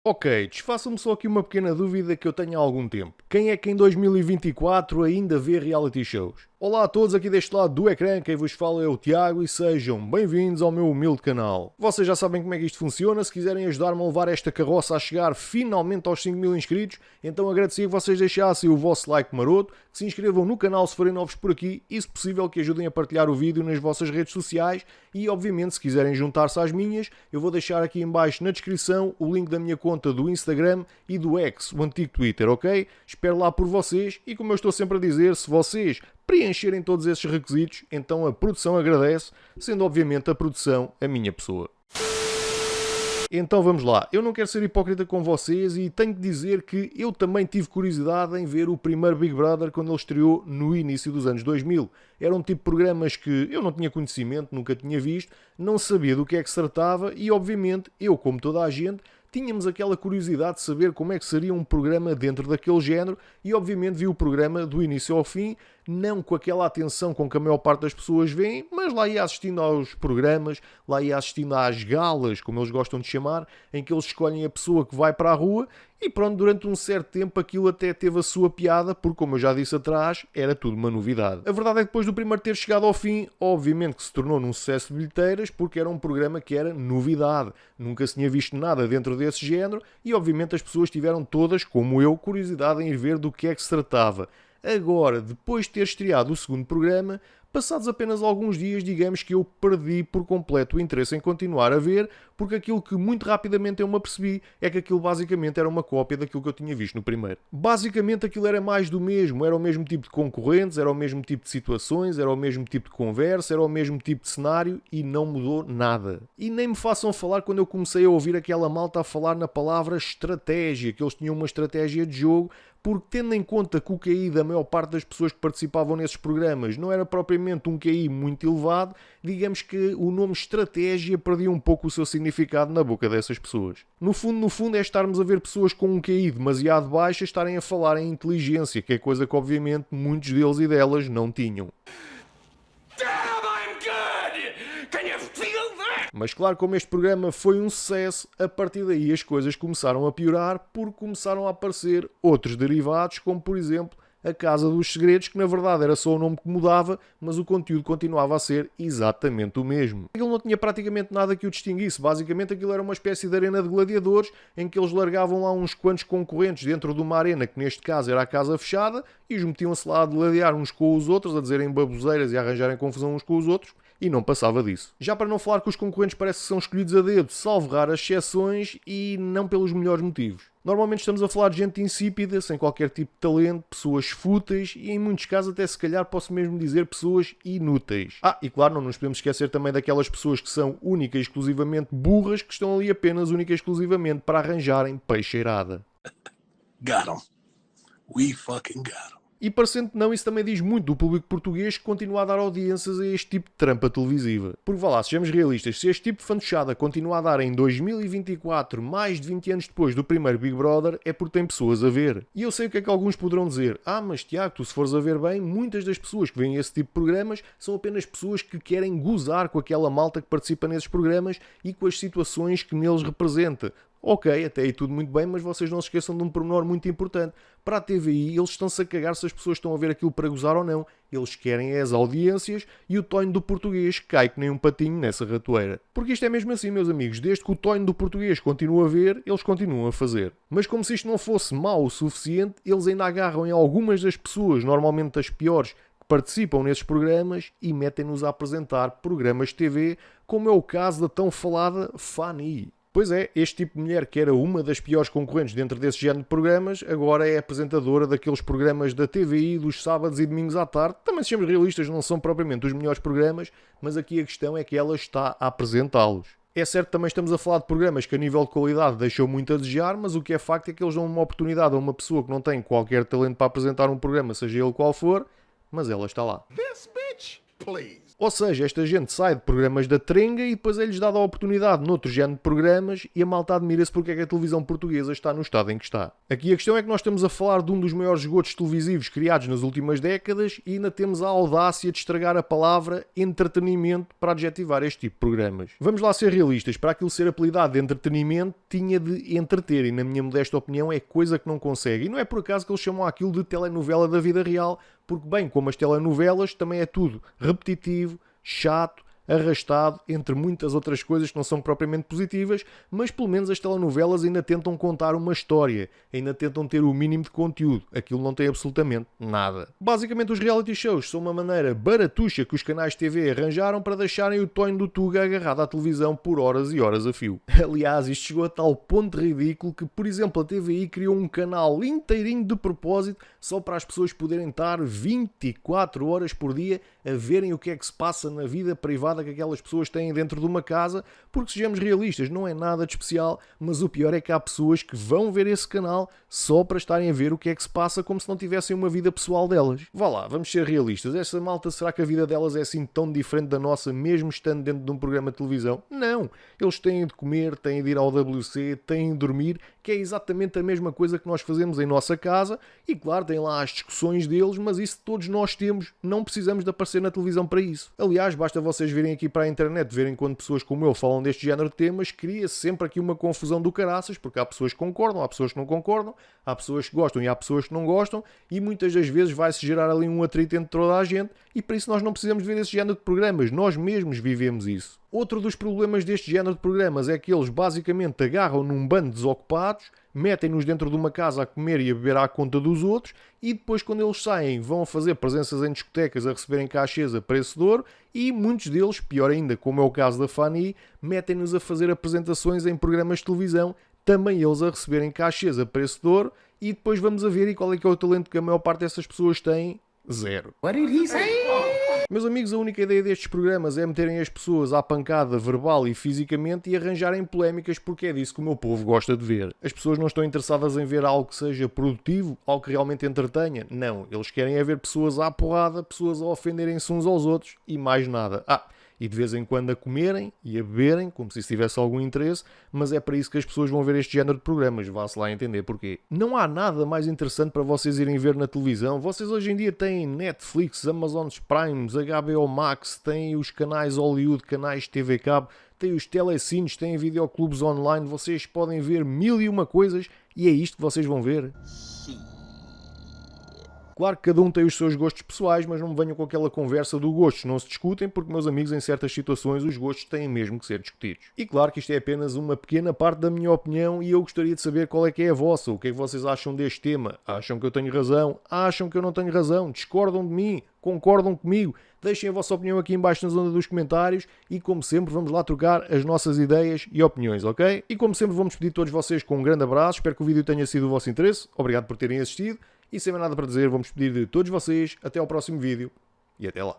Ok, desfaça-me só aqui uma pequena dúvida que eu tenho há algum tempo. Quem é que em 2024 ainda vê reality shows? Olá a todos, aqui deste lado do ecrã, quem vos fala é o Tiago e sejam bem-vindos ao meu humilde canal. Vocês já sabem como é que isto funciona, se quiserem ajudar-me a levar esta carroça a chegar finalmente aos 5.000 inscritos, então agradecia que vocês deixassem o vosso like maroto, que se inscrevam no canal se forem novos por aqui e, se possível, que ajudem a partilhar o vídeo nas vossas redes sociais e, obviamente, se quiserem juntar-se às minhas, eu vou deixar aqui em baixo na descrição o link da minha conta do Instagram e do X, o antigo Twitter, ok? Espero lá por vocês e, como eu estou sempre a dizer, se vocês preencherem todos esses requisitos, então a produção agradece, sendo obviamente a produção a minha pessoa. Então vamos lá, eu não quero ser hipócrita com vocês e tenho que dizer que eu também tive curiosidade em ver o primeiro Big Brother quando ele estreou no início dos anos 2000. Era um tipo de programas que eu não tinha conhecimento, nunca tinha visto, não sabia do que é que se tratava e obviamente eu, como toda a gente, tínhamos aquela curiosidade de saber como é que seria um programa dentro daquele género e obviamente vi o programa do início ao fim, não com aquela atenção com que a maior parte das pessoas veem, mas lá ia assistindo aos programas, lá ia assistindo às galas, como eles gostam de chamar, em que eles escolhem a pessoa que vai para a rua e pronto, durante um certo tempo aquilo até teve a sua piada, porque como eu já disse atrás, era tudo uma novidade. A verdade é que depois do primeiro ter chegado ao fim, obviamente que se tornou num sucesso de bilheteiras, porque era um programa que era novidade. Nunca se tinha visto nada dentro desse género e obviamente as pessoas tiveram todas, como eu, curiosidade em ir ver do que é que se tratava. Agora, depois de ter estreado o segundo programa, passados apenas alguns dias, digamos que eu perdi por completo o interesse em continuar a ver, porque aquilo que muito rapidamente eu me apercebi é que aquilo basicamente era uma cópia daquilo que eu tinha visto no primeiro. Basicamente aquilo era mais do mesmo, era o mesmo tipo de concorrentes, era o mesmo tipo de situações, era o mesmo tipo de conversa, era o mesmo tipo de cenário e não mudou nada. E nem me façam falar quando eu comecei a ouvir aquela malta a falar na palavra estratégia, que eles tinham uma estratégia de jogo, porque tendo em conta que o QI da maior parte das pessoas que participavam nesses programas não era propriamente um QI muito elevado, digamos que o nome estratégia perdia um pouco o seu significado na boca dessas pessoas. No fundo é estarmos a ver pessoas com um QI demasiado baixo estarem a falar em inteligência, que é coisa que obviamente muitos deles e delas não tinham. Mas claro, como este programa foi um sucesso, a partir daí as coisas começaram a piorar porque começaram a aparecer outros derivados, como por exemplo a Casa dos Segredos, que na verdade era só o nome que mudava, mas o conteúdo continuava a ser exatamente o mesmo. Aquilo não tinha praticamente nada que o distinguisse, basicamente aquilo era uma espécie de arena de gladiadores, em que eles largavam lá uns quantos concorrentes dentro de uma arena, que neste caso era a casa fechada, e os metiam-se lá a gladiar uns com os outros, a dizerem baboseiras e a arranjarem confusão uns com os outros, e não passava disso. Já para não falar que os concorrentes parece que são escolhidos a dedo, salvo raras exceções e não pelos melhores motivos. Normalmente estamos a falar de gente insípida, sem qualquer tipo de talento, pessoas fúteis e em muitos casos até se calhar posso mesmo dizer pessoas inúteis. E claro, não nos podemos esquecer também daquelas pessoas que são única e exclusivamente burras, que estão ali apenas única e exclusivamente para arranjarem peixeirada. Got 'em. We fucking got 'em. E parecendo que não, isso também diz muito do público português que continua a dar audiências a este tipo de trampa televisiva. Porque vá lá, sejamos realistas, se este tipo de fantochada continua a dar em 2024, mais de 20 anos depois do primeiro Big Brother, é porque tem pessoas a ver. E eu sei o que é que alguns poderão dizer. Mas Tiago, tu se fores a ver bem, muitas das pessoas que veem esse tipo de programas são apenas pessoas que querem gozar com aquela malta que participa nesses programas e com as situações que neles representa. Ok, até aí tudo muito bem, mas vocês não se esqueçam de um pormenor muito importante. Para a TVI, eles estão-se a cagar se as pessoas estão a ver aquilo para gozar ou não. Eles querem as audiências e o tonho do português cai que nem um patinho nessa ratoeira. Porque isto é mesmo assim, meus amigos. Desde que o tonho do português continua a ver, eles continuam a fazer. Mas como se isto não fosse mau o suficiente, eles ainda agarram em algumas das pessoas, normalmente as piores, que participam nesses programas e metem-nos a apresentar programas de TV, como é o caso da tão falada Fanny. Pois é, este tipo de mulher que era uma das piores concorrentes dentro desse género de programas, agora é apresentadora daqueles programas da TVI dos sábados e domingos à tarde. Também, sejamos realistas, não são propriamente os melhores programas, mas aqui a questão é que ela está a apresentá-los. É certo que também estamos a falar de programas que a nível de qualidade deixam muito a desejar, mas o que é facto é que eles dão uma oportunidade a uma pessoa que não tem qualquer talento para apresentar um programa, seja ele qual for, mas ela está lá. This bitch, please. Ou seja, esta gente sai de programas da trenga e depois é-lhes dada a oportunidade noutro género de programas e a malta admira-se porque é que a televisão portuguesa está no estado em que está. Aqui a questão é que nós estamos a falar de um dos maiores esgotos televisivos criados nas últimas décadas e ainda temos a audácia de estragar a palavra entretenimento para adjetivar este tipo de programas. Vamos lá ser realistas, para aquilo ser apelidado de entretenimento tinha de entreter e na minha modesta opinião é coisa que não consegue. E não é por acaso que eles chamam aquilo de telenovela da vida real, porque bem como as telenovelas também é tudo repetitivo, chato, arrastado, entre muitas outras coisas que não são propriamente positivas, mas pelo menos as telenovelas ainda tentam contar uma história, ainda tentam ter o mínimo de conteúdo. Aquilo não tem absolutamente nada. Basicamente os reality shows são uma maneira baratuxa que os canais de TV arranjaram para deixarem o Tonho do Tuga agarrado à televisão por horas e horas a fio. Aliás, isto chegou a tal ponto ridículo que, por exemplo, a TVI criou um canal inteirinho de propósito só para as pessoas poderem estar 24 horas por dia a verem o que é que se passa na vida privada que aquelas pessoas têm dentro de uma casa, porque sejamos realistas, não é nada de especial, mas o pior é que há pessoas que vão ver esse canal só para estarem a ver o que é que se passa como se não tivessem uma vida pessoal delas. Vá lá, vamos ser realistas, essa malta, será que a vida delas é assim tão diferente da nossa, mesmo estando dentro de um programa de televisão? Não, eles têm de comer, têm de ir ao WC, têm de dormir, que é exatamente a mesma coisa que nós fazemos em nossa casa, e claro, têm lá as discussões deles, mas isso todos nós temos, não precisamos de aparecer na televisão para isso. Aliás, basta vocês virem aqui para a internet, verem quando pessoas como eu falam deste género de temas, cria-se sempre aqui uma confusão do caraças, porque há pessoas que concordam, há pessoas que não concordam, há pessoas que gostam e há pessoas que não gostam, e muitas das vezes vai-se gerar ali um atrito entre toda a gente, e para isso nós não precisamos ver esse género de programas, nós mesmos vivemos isso. Outro dos problemas deste género de programas é que eles basicamente agarram num bando de desocupados, metem-nos dentro de uma casa a comer e a beber à conta dos outros e depois quando eles saem vão fazer presenças em discotecas a receberem cachês a preço de ouro e muitos deles, pior ainda como é o caso da Fanny, metem-nos a fazer apresentações em programas de televisão, também eles a receberem cachês a preço de ouro e depois vamos a ver e qual é que é o talento que a maior parte dessas pessoas tem? Zero. What did he say? Meus amigos, a única ideia destes programas é meterem as pessoas à pancada verbal e fisicamente e arranjarem polémicas porque é disso que o meu povo gosta de ver. As pessoas não estão interessadas em ver algo que seja produtivo, algo que realmente entretenha. Não, eles querem é ver pessoas à porrada, pessoas a ofenderem-se uns aos outros e mais nada. E de vez em quando a comerem e a beberem, como se isso tivesse algum interesse, mas é para isso que as pessoas vão ver este género de programas, vá-se lá entender porquê. Não há nada mais interessante para vocês irem ver na televisão. Vocês hoje em dia têm Netflix, Amazon Prime, HBO Max, têm os canais Hollywood, canais TV Cabo, têm os telecines, têm videoclubes online, vocês podem ver mil e uma coisas e é isto que vocês vão ver. Claro que cada um tem os seus gostos pessoais, mas não me venham com aquela conversa do gostos não se discutem, porque, meus amigos, em certas situações os gostos têm mesmo que ser discutidos. E claro que isto é apenas uma pequena parte da minha opinião e eu gostaria de saber qual é que é a vossa. O que é que vocês acham deste tema? Acham que eu tenho razão? Acham que eu não tenho razão? Discordam de mim? Concordam comigo? Deixem a vossa opinião aqui em baixo na zona dos comentários e, como sempre, vamos lá trocar as nossas ideias e opiniões, ok? E, como sempre, vamos pedir a todos vocês com um grande abraço. Espero que o vídeo tenha sido do vosso interesse. Obrigado por terem assistido. E sem mais nada para dizer, vamos pedir de todos vocês até ao próximo vídeo e até lá.